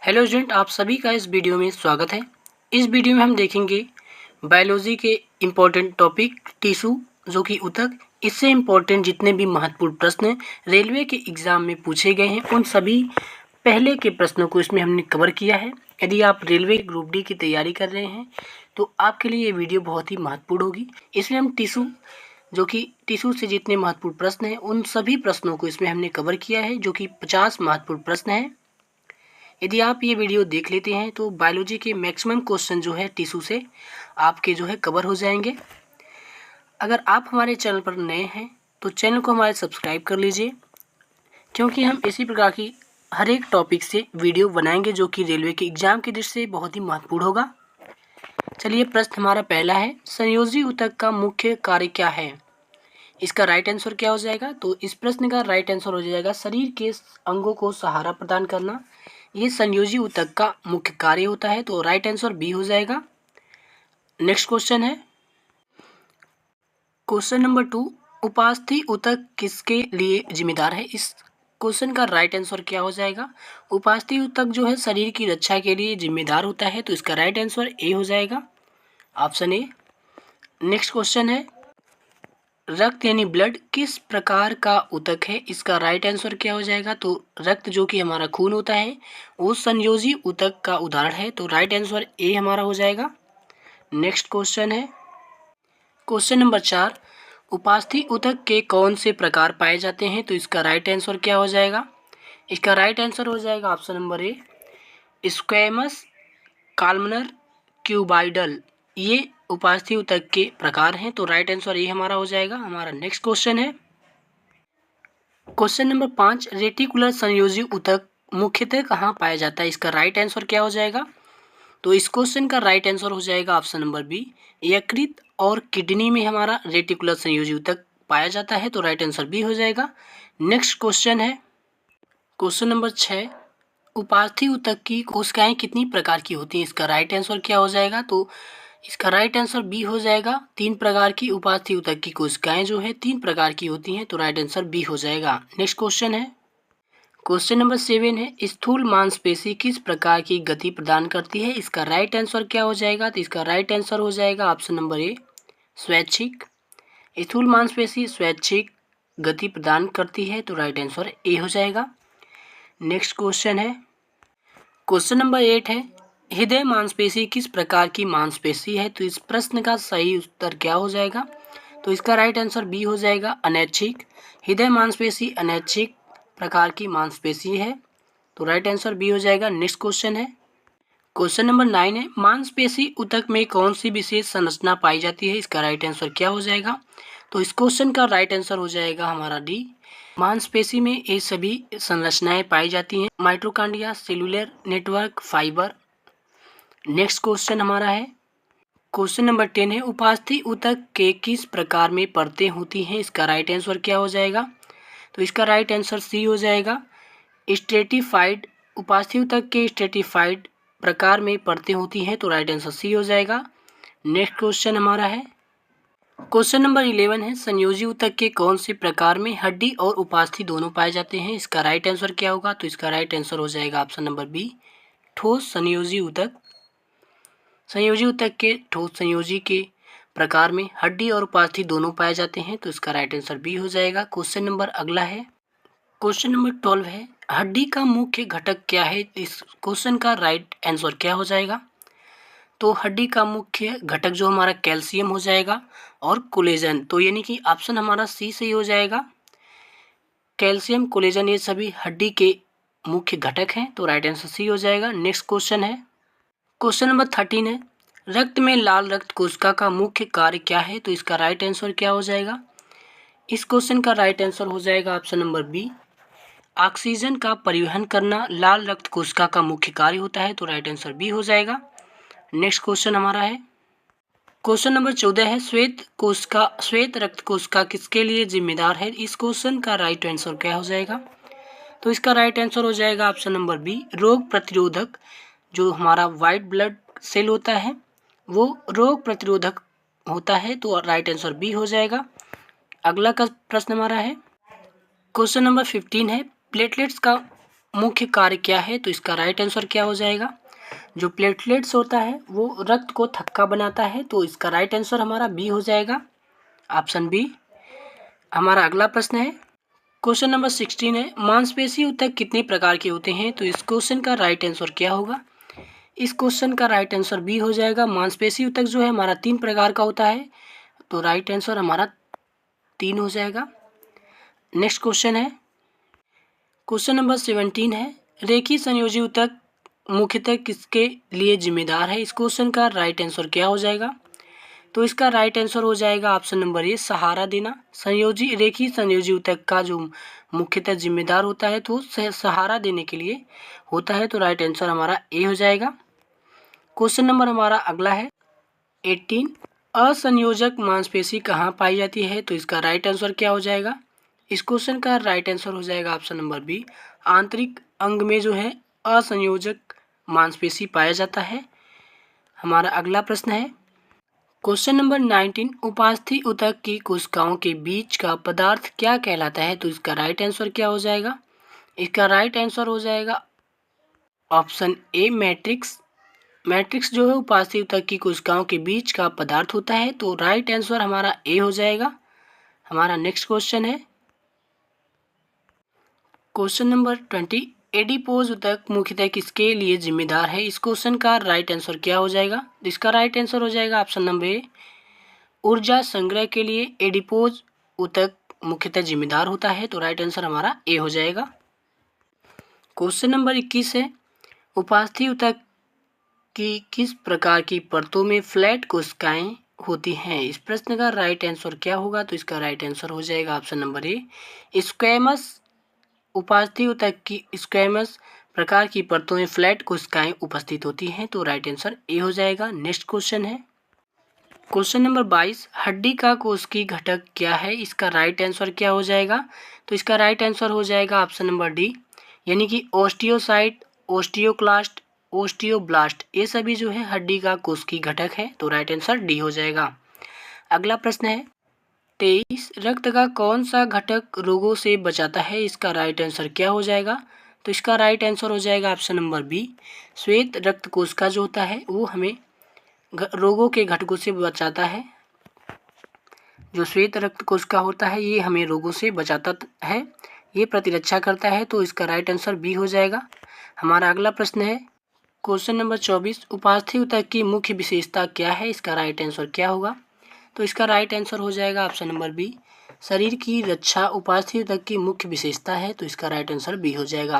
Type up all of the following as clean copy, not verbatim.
Hello student, आप सभी का इस वीडियो में स्वागत है। इस वीडियो में हम देखेंगे बायोलॉजी के इम्पोर्टेंट टॉपिक टिश्यू जो कि ऊतक। इससे इम्पोर्टेंट जितने भी महत्वपूर्ण प्रश्न रेलवे के एग्ज़ाम में पूछे गए हैं उन सभी पहले के प्रश्नों को इसमें हमने कवर किया है। यदि आप रेलवे ग्रुप डी की तैयारी कर रहे हैं तो आपके लिए ये वीडियो बहुत ही महत्वपूर्ण होगी। इसमें हम टिश्यू से जितने महत्वपूर्ण प्रश्न हैं उन सभी प्रश्नों को इसमें हमने कवर किया है, जो कि 50 महत्वपूर्ण प्रश्न हैं। यदि आप ये वीडियो देख लेते हैं तो बायोलॉजी के मैक्सिमम क्वेश्चन जो है टिश्यू से आपके जो है कवर हो जाएंगे। अगर आप हमारे चैनल पर नए हैं तो चैनल को हमारे सब्सक्राइब कर लीजिए, क्योंकि हम इसी प्रकार की हर एक टॉपिक से वीडियो बनाएंगे जो कि रेलवे के एग्ज़ाम की दृष्टि से बहुत ही महत्वपूर्ण होगा। चलिए, प्रश्न हमारा पहला है, संयोजी ऊतक का मुख्य कार्य क्या है? इसका राइट आंसर क्या हो जाएगा? तो इस प्रश्न का राइट आंसर हो जाएगा शरीर के अंगों को सहारा प्रदान करना। ये संयोजी ऊतक का मुख्य कार्य होता है, तो राइट आंसर बी हो जाएगा। नेक्स्ट क्वेश्चन है क्वेश्चन नंबर 2, उपास्थि ऊतक किसके लिए जिम्मेदार है? इस क्वेश्चन का राइट आंसर क्या हो जाएगा? उपास्थि ऊतक जो है शरीर की रक्षा के लिए जिम्मेदार होता है, तो इसका राइट आंसर ए हो जाएगा, ऑप्शन ए। नेक्स्ट क्वेश्चन है, रक्त यानी ब्लड किस प्रकार का ऊतक है? इसका राइट आंसर क्या हो जाएगा? तो रक्त जो कि हमारा खून होता है वो संयोजी ऊतक का उदाहरण है, तो राइट आंसर ए हमारा हो जाएगा। नेक्स्ट क्वेश्चन है क्वेश्चन नंबर 4, उपास्थि ऊतक के कौन से प्रकार पाए जाते हैं? तो इसका राइट आंसर क्या हो जाएगा? इसका राइट आंसर हो जाएगा option number A, squamous, columnar, cuboidal. ये उपास्थि ऊतक के प्रकार हैं, तो राइट आंसर ये हमारा हो जाएगा। हमारा नेक्स्ट क्वेश्चन है क्वेश्चन नंबर 5, रेटिकुलर संयोजी ऊतक मुख्यतः कहाँ पाया जाता है? इसका राइट आंसर क्या हो जाएगा? तो इस क्वेश्चन का राइट आंसर हो जाएगा ऑप्शन नंबर बी, यकृत और किडनी में हमारा रेटिकुलर संयोजी ऊतक पाया जाता है, तो राइट आंसर बी हो जाएगा। नेक्स्ट क्वेश्चन है क्वेश्चन नंबर 6, उपास्थि ऊतक की कोशिकाएं कितनी प्रकार की होती हैं? इसका राइट आंसर क्या हो जाएगा? तो इसका राइट आंसर बी हो जाएगा, 3 प्रकार की उपास्थि ऊतक की कोशिकाएं जो है 3 प्रकार की होती हैं, तो राइट आंसर बी हो जाएगा। नेक्स्ट क्वेश्चन है क्वेश्चन नंबर 7 है, स्थूल मांसपेशी किस प्रकार की गति प्रदान करती है? इसका राइट आंसर क्या हो जाएगा? तो इसका राइट आंसर हो जाएगा ऑप्शन नंबर ए, स्वैच्छिक। स्थूल मांसपेशी स्वैच्छिक गति प्रदान करती है, तो राइट आंसर ए हो जाएगा। नेक्स्ट क्वेश्चन है क्वेश्चन नंबर 8 है, हृदय मांसपेशी किस प्रकार की मांसपेशी है? तो इस प्रश्न का सही उत्तर क्या हो जाएगा? तो इसका राइट आंसर बी हो जाएगा, अनैच्छिक। हृदय मांसपेशी अनैच्छिक प्रकार की मांसपेशी है, तो राइट आंसर बी हो जाएगा। नेक्स्ट क्वेश्चन है क्वेश्चन नंबर 9 है, मांसपेशी ऊतक में कौन सी विशेष संरचना पाई जाती है? इसका राइट आंसर क्या हो जाएगा? तो इस क्वेश्चन का राइट आंसर हो जाएगा हमारा डी, मांसपेशी में ये सभी संरचनाएं पाई जाती हैं, mitochondria, cellular network, fibre. Next question हमारा है क्वेश्चन नंबर 10 है, उपास्थि ऊतक के किस प्रकार में परतें होती हैं? इसका राइट आंसर क्या हो जाएगा? तो इसका राइट आंसर सी हो जाएगा, स्ट्रेटिफाइड। उपास्थि ऊतक के स्ट्रेटिफाइड प्रकार में परतें होती हैं, तो राइट आंसर सी हो जाएगा। नेक्स्ट क्वेश्चन हमारा है क्वेश्चन नंबर 11 है, संयोजी ऊतक के कौन से प्रकार में हड्डी और उपास्थि दोनों पाए जाते हैं? इसका राइट आंसर क्या होगा? तो इसका राइट आंसर हो जाएगा ऑप्शन नंबर बी, ठोस संयोजी ऊतक। संयोजी ऊतक के ठोस संयोजी के प्रकार में हड्डी और उपास्थि दोनों पाए जाते हैं, तो इसका राइट आंसर बी हो जाएगा। क्वेश्चन नंबर अगला है क्वेश्चन नंबर 12 है, हड्डी का मुख्य घटक क्या है? इस क्वेश्चन का राइट आंसर क्या हो जाएगा? तो हड्डी का मुख्य घटक जो हमारा कैल्शियम हो जाएगा और कोलेजन, तो यानी कि ऑप्शन हमारा सी सही हो जाएगा। कैल्शियम, कोलेजन ये सभी हड्डी के मुख्य घटक हैं, तो राइट आंसर सी हो जाएगा। नेक्स्ट क्वेश्चन है क्वेश्चन नंबर 13 है, रक्त में लाल रक्त कोशिका का मुख्य कार्य क्या है? तो इसका राइट आंसर क्या हो जाएगा? इस क्वेश्चन का राइट आंसर हो जाएगा ऑप्शन नंबर बी, ऑक्सीजन का परिवहन करना लाल रक्त कोशिका का मुख्य कार्य होता है, तो राइट आंसर बी हो जाएगा। नेक्स्ट क्वेश्चन हमारा है क्वेश्चन नंबर 14 है, श्वेत रक्त कोशिका किसके लिए जिम्मेदार है? इस क्वेश्चन का राइट आंसर क्या हो जाएगा? तो इसका राइट आंसर हो जाएगा ऑप्शन नंबर बी, रोग प्रतिरोधक। जो हमारा वाइट ब्लड सेल होता है वो रोग प्रतिरोधक होता है, तो राइट आंसर बी हो जाएगा। अगला का प्रश्न हमारा है क्वेश्चन नंबर 15 है, प्लेटलेट्स का मुख्य कार्य क्या है? तो इसका राइट आंसर क्या हो जाएगा? जो प्लेटलेट्स होता है वो रक्त को थक्का बनाता है, तो इसका राइट आंसर हमारा बी हो जाएगा, ऑप्शन बी। हमारा अगला प्रश्न है, क्वेश्चन नंबर 16 है, मांसपेशी ऊतक कितने प्रकार के होते हैं? तो इस क्वेश्चन का राइट आंसर क्या होगा? इस क्वेश्चन का राइट आंसर बी हो जाएगा, मांसपेशी ऊतक जो है हमारा 3 प्रकार का होता है, तो राइट आंसर हमारा 3 हो जाएगा। नेक्स्ट क्वेश्चन है, क्वेश्चन नंबर 17 है, रेखीय संयोजी ऊतक मुख्यतः किसके लिए जिम्मेदार है? इस क्वेश्चन का राइट आंसर क्या हो जाएगा? तो इसका राइट आंसर हो जाएगा ऑप्शन नंबर ए, सहारा देना। संयोजी रेखीय संयोजी ऊतक का जो मुख्यतः जिम्मेदार होता है तो सहारा देने के लिए होता है, तो राइट आंसर हमारा ए हो जाएगा। क्वेश्चन नंबर हमारा अगला है 18, असंयोजक मांसपेशी कहाँ पाई जाती है? तो इसका राइट आंसर क्या हो जाएगा? इस क्वेश्चन का राइट आंसर हो जाएगा ऑप्शन नंबर बी, आंतरिक अंग में जो है असंयोजक मांसपेशी पाया जाता है। हमारा अगला प्रश्न है, क्वेश्चन नंबर 19, उपास्थि ऊतक की कोशिकाओं के बीच का पदार्थ क्या कहलाता है? तो इसका राइट आंसर क्या हो जाएगा? इसका राइट आंसर हो जाएगा ऑप्शन ए, मैट्रिक्स। मैट्रिक्स जो है उपास्थि ऊतक की कोशिकाओं के बीच का पदार्थ होता है, तो राइट आंसर हमारा ए हो जाएगा। हमारा नेक्स्ट क्वेश्चन है, क्वेश्चन नंबर 20, एडिपोज ऊतक मुख्यतः किसके लिए जिम्मेदार है? इस क्वेश्चन का राइट आंसर क्या हो जाएगा? इसका राइट आंसर हो जाएगा ऑप्शन नंबर ए, ऊर्जा संग्रह के लिए एडिपोज ऊतक मुख्यतः जिम्मेदार होता है, तो राइट आंसर हमारा ए हो जाएगा। क्वेश्चन नंबर 21 है, उपास्थि ऊतक की किस प्रकार की परतों में फ्लैट कोशिकाएं होती हैं? इस प्रश्न का राइट आंसर क्या होगा? तो इसका राइट आंसर हो जाएगा ऑप्शन नंबर ए, स्क्वैमस। उपास्थि ऊतक की स्क्वैमस प्रकार की परतों में फ्लैट कोशिकाएं उपस्थित होती हैं, तो राइट आंसर ए हो जाएगा। नेक्स्ट क्वेश्चन है, क्वेश्चन नंबर 22, हड्डी का कोशिकीय घटक क्या है? इसका राइट आंसर क्या हो जाएगा? तो इसका राइट आंसर हो जाएगा ऑप्शन नंबर डी, यानी कि ओस्टियोसाइट, ओस्टियोक्लास्ट, ओस्टियोब्लास्ट, ये सभी जो है हड्डी का कोशिकीय घटक है, तो राइट आंसर डी हो जाएगा। अगला प्रश्न है 23, रक्त का कौन सा घटक रोगों से बचाता है? इसका राइट आंसर क्या हो जाएगा? तो इसका राइट आंसर हो जाएगा ऑप्शन नंबर बी, श्वेत रक्त कोशिका जो होता है वो हमें रोगों के घटकों से बचाता है। जो श्वेत रक्त कोशिका होता है ये हमें रोगों से बचाता है, ये प्रतिरक्षा करता है, तो इसका राइट आंसर बी हो जाएगा। हमारा अगला प्रश्न है, क्वेश्चन नंबर 24, उपास्थि ऊतक की मुख्य विशेषता क्या है? इसका राइट आंसर क्या होगा? तो इसका राइट आंसर हो जाएगा ऑप्शन नंबर बी, शरीर की रक्षा उपास्थि ऊतक की मुख्य विशेषता है, तो इसका राइट आंसर बी हो जाएगा।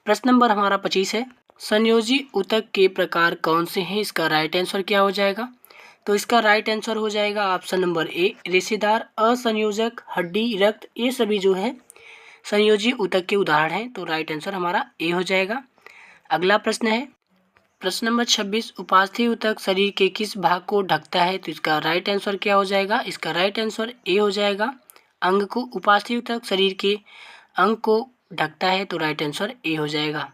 प्रश्न नंबर हमारा 25 है, संयोजी ऊतक के प्रकार कौन से हैं? इसका राइट आंसर क्या हो जाएगा? तो इसका राइट आंसर हो जाएगा ऑप्शन नंबर ए, रेशेदार, असंयोजक, हड्डी, रक्त, ये सभी जो है संयोजी ऊतक के उदाहरण हैं, तो राइट आंसर हमारा ए हो जाएगा। अगला प्रश्न है, प्रश्न नंबर 26, उपास्थि ऊतक शरीर के किस भाग को ढकता है? तो इसका राइट आंसर क्या हो जाएगा? इसका राइट आंसर ए हो जाएगा, अंग को। उपास्थि ऊतक शरीर के अंग को ढकता है, तो राइट आंसर ए हो जाएगा।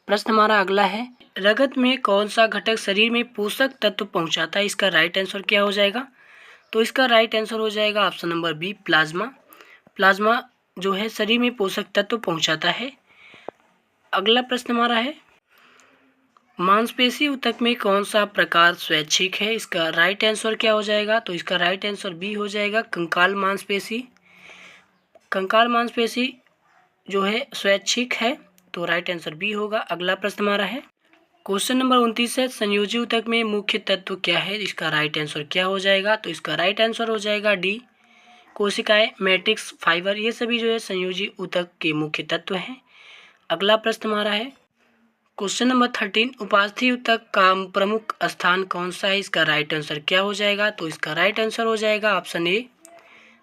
प्रश्न हमारा अगला है, रगत में कौन सा घटक शरीर में पोषक तत्व पहुंचाता है? इसका राइट आंसर क्या हो जाएगा? तो इसका राइट आंसर हो जाएगा option number B, plasma. Plasma जो है शरीर में पोषक तत्व पहुंचाता है। अगला प्रश्न हमारा है, मांसपेशी ऊतक में कौन सा प्रकार स्वैच्छिक है? इसका राइट आंसर क्या हो जाएगा? तो इसका राइट आंसर बी हो जाएगा, कंकाल मांसपेशी। कंकाल मांसपेशी जो है स्वैच्छिक है, तो राइट आंसर बी होगा। अगला प्रश्न हमारा है, क्वेश्चन नंबर 29 है, संयोजी ऊतक में मुख्य तत्व क्या है? इसका राइट आंसर क्या हो जाएगा? तो इसका राइट आंसर हो जाएगा डी, कोशिकाएं, मैट्रिक्स, फाइबर, ये सभी जो है संयोजी ऊतक के मुख्य तत्व हैं। अगला प्रश्न हमारा है, क्वेश्चन नंबर 13, उपास्थि ऊतक का प्रमुख स्थान कौन सा है? इसका राइट आंसर क्या हो जाएगा? तो इसका राइट आंसर हो जाएगा ऑप्शन ए,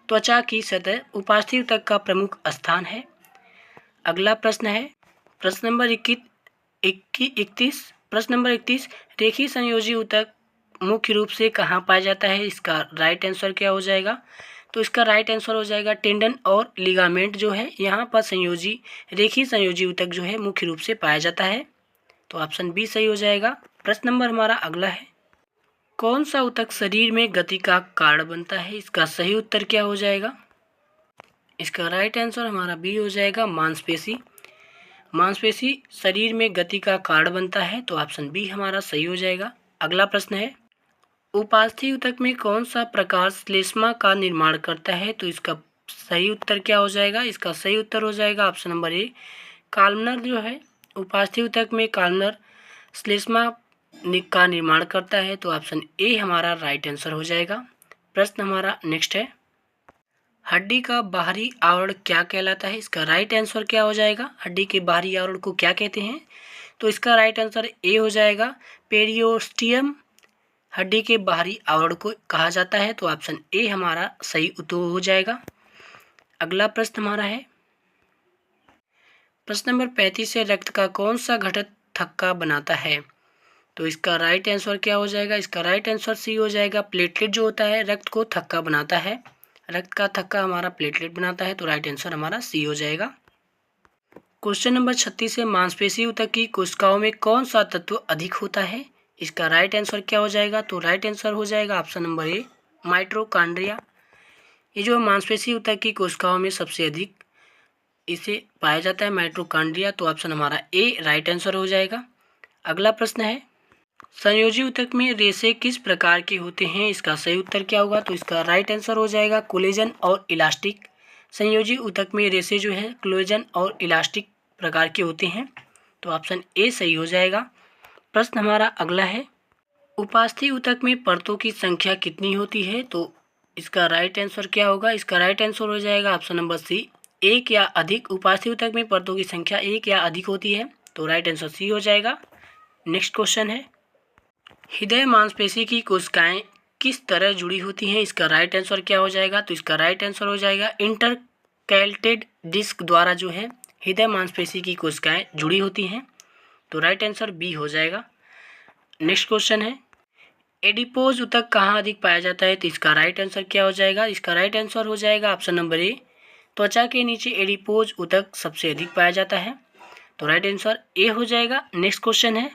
त्वचा की सतह उपास्थि ऊतक का प्रमुख स्थान है। अगला प्रश्न है, प्रश्न नंबर 31, प्रश्न नंबर 31, रेखीय संयोजी ऊतक मुख्य रूप से कहाँ पाया जाता है? इसका राइट आंसर क्या हो जाएगा? तो इसका राइट आंसर हो जाएगा टेंडन और लिगामेंट जो है यहाँ पर रेखीय संयोजी ऊतक जो है मुख्य रूप से पाया जाता है, तो ऑप्शन बी सही हो जाएगा। प्रश्न नंबर हमारा अगला है, कौन सा ऊतक शरीर में गति का कारण बनता है? इसका सही उत्तर क्या हो जाएगा? इसका राइट आंसर हमारा बी हो जाएगा, मांसपेशी। मांसपेशी शरीर में गति का कारण बनता है, तो ऑप्शन बी हमारा सही हो जाएगा। अगला प्रश्न है, उपास्थि ऊतक में कौन सा प्रकार श्लेष्मा का निर्माण करता है, तो इसका सही उत्तर क्या हो जाएगा? इसका सही उत्तर हो जाएगा ऑप्शन नंबर ए, काल्मनर जो है उपास्थि ऊतक में काल्मनर श्लेष्मा का निर्माण करता है, तो ऑप्शन ए हमारा राइट आंसर हो जाएगा। प्रश्न हमारा नेक्स्ट है, हड्डी का बाहरी आवरण क्या कहलाता है? इसका राइट आंसर क्या हो जाएगा? हड्डी के बाहरी आवरण को क्या कहते हैं? तो इसका राइट आंसर ए हो जाएगा, पेरियोस्टियम हड्डी के बाहरी आवरण को कहा जाता है, तो ऑप्शन ए हमारा सही उत्तर हो जाएगा। अगला प्रश्न हमारा है, प्रश्न नंबर 35 से रक्त का कौन सा घटक थक्का बनाता है? तो इसका राइट आंसर क्या हो जाएगा? इसका राइट आंसर सी हो जाएगा, प्लेटलेट जो होता है रक्त को थक्का बनाता है। रक्त का थक्का हमारा प्लेटलेट बनाता है, तो राइट आंसर हमारा सी हो जाएगा। क्वेश्चन नंबर 36 है, मांसपेशी ऊतक की कोशिकाओं में कौन सा तत्व अधिक होता है? इसका राइट आंसर क्या हो जाएगा? तो राइट आंसर हो जाएगा ऑप्शन नंबर ए, माइटोकॉन्ड्रिया। ये जो मांसपेशी ऊतक की कोशिकाओं में सबसे अधिक इसे पाया जाता है माइटोकॉन्ड्रिया, तो ऑप्शन हमारा ए राइट आंसर हो जाएगा। अगला प्रश्न है, संयोजी ऊतक में रेशे किस प्रकार के होते हैं? इसका सही उत्तर क्या होगा? तो इसका राइट आंसर हो जाएगा कोलेजन और इलास्टिक। संयोजी ऊतक में रेशे जो है कोलेजन और इलास्टिक प्रकार के होते हैं, तो ऑप्शन ए सही हो जाएगा। प्रश्न हमारा अगला है, उपास्थि ऊतक में परतों की संख्या कितनी होती है? तो इसका राइट आंसर क्या होगा? इसका राइट आंसर हो जाएगा ऑप्शन नंबर सी, एक या अधिक। उपास्थि ऊतक में परतों की संख्या एक या अधिक होती है, तो राइट आंसर सी हो जाएगा। नेक्स्ट क्वेश्चन है, हृदय मांसपेशी की कोशिकाएं किस तरह जुड़ी होती हैं? इसका राइट आंसर क्या हो जाएगा? तो इसका राइट आंसर हो जाएगा इंटरकैलेटेड डिस्क द्वारा जो है हृदय मांसपेशी की कोशिकाएं जुड़ी होती हैं, तो राइट आंसर बी हो जाएगा। नेक्स्ट क्वेश्चन है, एडिपोज ऊतक कहाँ अधिक पाया जाता है? तो इसका राइट आंसर क्या हो जाएगा? इसका राइट आंसर हो जाएगा ऑप्शन नंबर ए, त्वचा के नीचे एडिपोज ऊतक सबसे अधिक पाया जाता है, तो राइट आंसर ए हो जाएगा। नेक्स्ट क्वेश्चन है,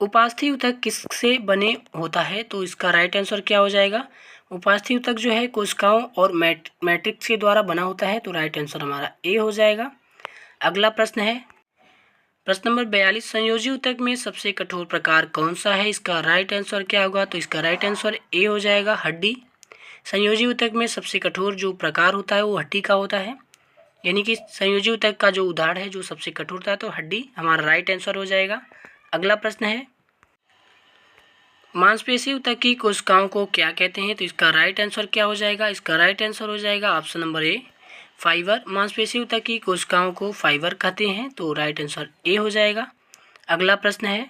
उपास्थि ऊतक किससे बने होता है? तो इसका राइट आंसर क्या हो जाएगा? उपास्थि ऊतक जो है कोशिकाओं और मैट्रिक्स के द्वारा बना होता है, तो राइट आंसर हमारा ए हो जाएगा। अगला प्रश्न है, प्रश्न नंबर 42, संयोजी ऊतक में सबसे कठोर प्रकार कौन सा है? इसका राइट आंसर क्या होगा? तो इसका राइट आंसर ए हो जाएगा, हड्डी। संयोजी ऊतक में सबसे कठोर जो प्रकार होता है वो हड्डी का होता है, यानी कि संयोजी ऊतक का जो उदाहरण है जो सबसे कठोर होता है, तो हड्डी हमारा राइट आंसर हो जाएगा। अगला प्रश्न है, मांसपेशी ऊतक की कोशिकाओं को क्या कहते हैं? तो इसका राइट आंसर क्या हो जाएगा? इसका राइट आंसर हो जाएगा ऑप्शन नंबर ए, फाइबर। मांसपेशी ऊतक की कोशिकाओं को फाइबर कहते हैं, तो राइट आंसर ए हो जाएगा। अगला प्रश्न है,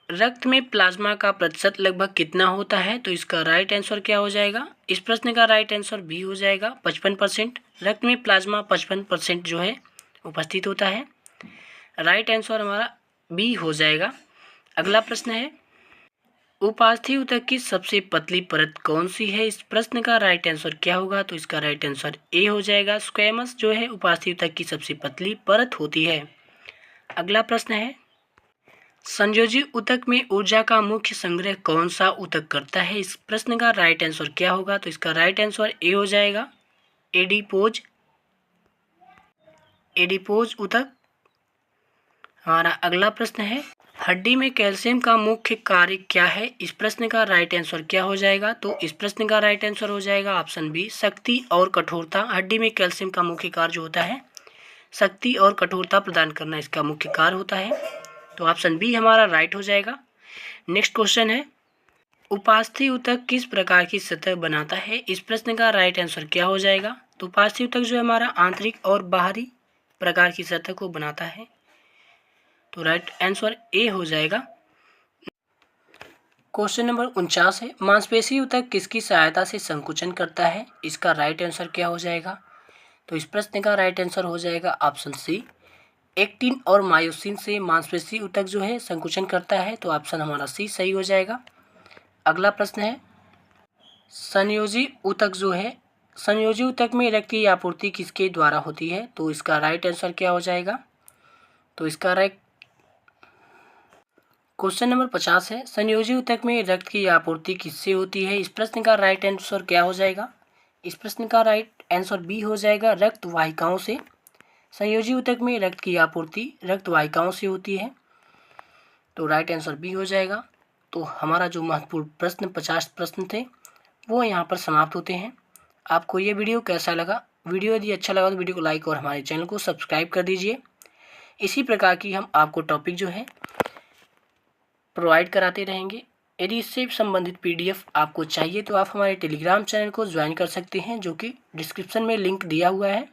रक्त में प्लाज्मा का प्रतिशत लगभग कितना होता है? तो इसका राइट आंसर क्या हो जाएगा? इस प्रश्न का राइट आंसर बी हो जाएगा, 55%। रक्त में प्लाज्मा 55% जो है उपस्थित होता है, राइट आंसर हमारा बी हो जाएगा। अगला प्रश्न है, उपास्थि ऊतक की सबसे पतली परत कौन सी है? इस प्रश्न का राइट आंसर क्या होगा? तो इसका राइट आंसर ए हो जाएगा, स्क्वैमस जो है उपास्थि ऊतक की सबसे पतली परत होती है। अगला प्रश्न है, संयोजी ऊतक में ऊर्जा का मुख्य संग्रह कौन सा ऊतक करता है? इस प्रश्न का राइट आंसर क्या होगा? तो इसका राइट आंसर ए हो जाएगा, एडिपोज। एडिपोज ऊतक। हमारा अगला प्रश्न है, हड्डी में कैल्शियम का मुख्य कार्य क्या है? इस प्रश्न का राइट आंसर क्या हो जाएगा? तो इस प्रश्न का राइट आंसर हो जाएगा ऑप्शन बी, शक्ति और कठोरता। हड्डी में कैल्शियम का मुख्य कार्य जो होता है शक्ति और कठोरता प्रदान करना इसका मुख्य कार्य होता है, तो ऑप्शन बी हमारा राइट हो जाएगा। नेक्स्ट क्वेश्चन है, उपास्थि ऊतक किस प्रकार की सतह बनाता है? इस प्रश्न का राइट आंसर क्या हो जाएगा? तो उपास्थि ऊतक जो हमारा आंतरिक और बाहरी प्रकार की सतह को बनाता है, तो राइट आंसर ए हो जाएगा। क्वेश्चन नंबर 49 है, मांसपेशी ऊतक किसकी सहायता से संकुचन करता है? इसका राइट आंसर क्या हो जाएगा? तो इस प्रश्न का राइट आंसर हो जाएगा ऑप्शन सी, एक्टिन और मायोसिन से मांसपेशी ऊतक जो है संकुचन करता है, तो ऑप्शन हमारा सी सही हो जाएगा। अगला प्रश्न है, संयोजी ऊतक जो है संयोजी ऊतक में रक्त की आपूर्ति किसके द्वारा होती है? तो इसका राइट आंसर क्या हो जाएगा? तो इसका राइट क्वेश्चन नंबर 50 है, संयोजी ऊतक में रक्त की आपूर्ति किससे होती है? इस प्रश्न का राइट आंसर क्या हो जाएगा? इस प्रश्न का राइट आंसर बी हो जाएगा, रक्त वाहिकाओं से। संयोजी ऊतक में रक्त की आपूर्ति रक्त वाहिकाओं से होती है, तो राइट आंसर बी हो जाएगा। तो हमारा जो महत्वपूर्ण प्रश्न 50 प्रश्न थे वो यहाँ पर समाप्त होते हैं। आपको ये वीडियो कैसा लगा? वीडियो यदि अच्छा लगा तो वीडियो को लाइक और हमारे चैनल को सब्सक्राइब कर दीजिए। इसी प्रकार की हम आपको टॉपिक जो है प्रोवाइड कराते रहेंगे। यदि इससे संबंधित PDF आपको चाहिए तो आप हमारे टेलीग्राम चैनल को ज्वाइन कर सकते हैं, जो कि डिस्क्रिप्शन में लिंक दिया हुआ है।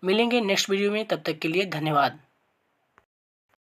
मिलेंगे नेक्स्ट वीडियो में, तब तक के लिए धन्यवाद।